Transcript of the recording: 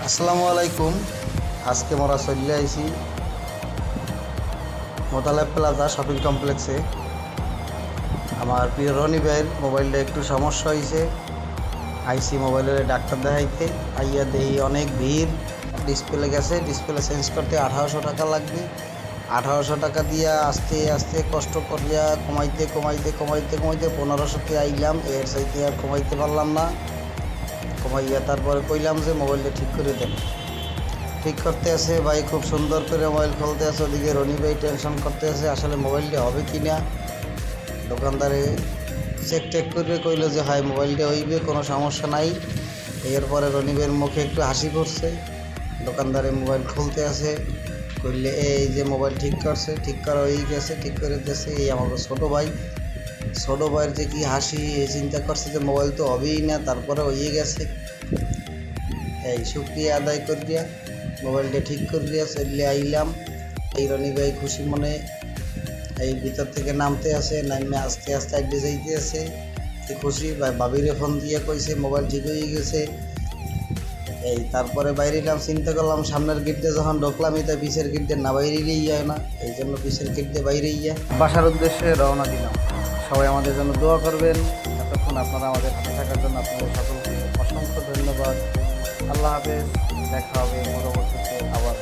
আসসালামু আলাইকুম। আজকে মোরা চলে আইছি মোতালেব প্লাজা শপিং কমপ্লেক্সে। আমার প্রিয় রনি ভাইয়ের মোবাইলটা একটু সমস্যা হয়েছে, আইসি মোবাইলের ডাক্তার দেখাইতে। আইয়া দেই অনেক ভিড়, ডিসপ্লে গেছে, ডিসপ্লে চেঞ্জ করতে 1800 টাকা লাগবে। 1800 টাকা দিয়া আস্তে আস্তে কষ্ট করিয়া কমাইতে কমাইতে কমাইতে কমাইতে 1500-তে আইলাম। এর চাইতে আর কমাইতে পারলাম না। কমাইয়া তারপরে কইলাম যে মোবাইলটা ঠিক করে দেন। ঠিক করতে আছে ভাই, খুব সুন্দর করে মোবাইল খুলতে আছে। ওদিকে রনি ভাই টেনশন করতে আছে আসলে মোবাইলটা হবে কি না। দোকানদারে চেক টেক করে কইলো যে হাই মোবাইলটা হইবে, কোনো সমস্যা নাই। এরপরে রনি ভাইয়ের মুখে একটু হাসি পড়ছে। দোকানদারে মোবাইল খুলতে আছে, কইলে এই যে মোবাইল ঠিক করছে, ঠিক করা হয়ে গেছে, ঠিক করে দিয়েছে। এই আমাকে ছোটো ভাই, ছোটো ভাইয়ের যে কি হাসি, এই চিন্তা করছে যে মোবাইল তো হবেই না, তারপরে হয়ে গেছে। এই শুক্রিয়া আদায় করিয়া মোবাইলটা ঠিক করিয়া চলে আইলাম। এই রনি ভাই খুশি মনে এই ভিতর থেকে নামতে আসে, নামে আস্তে আস্তে আগে যাইতে আছে। খুশি ভাই বাবিরে ফোন দিয়ে কইছে মোবাইল ঠিক হয়ে গেছে। এই তারপরে বাইরে এলাম, চিন্তা করলাম সামনের গেট দিয়ে যখন ঢুকলাম এটা পিছের গেট দিয়ে না বাইরেই যায় না, এই জন্য পিছের গেট দিয়ে বাইরেই যায়। বাসার উদ্দেশ্যে রওনা দিলাম। সবাই আমাদের জন্য দোয়া করবেন। এতক্ষণ আপনারা আমাদের সাথে থাকার জন্য আপনাদের সকলকে অসংখ্য ধন্যবাদ। আল্লাহ হাফেজ, দেখা হবে পরবর্তীতে আবার।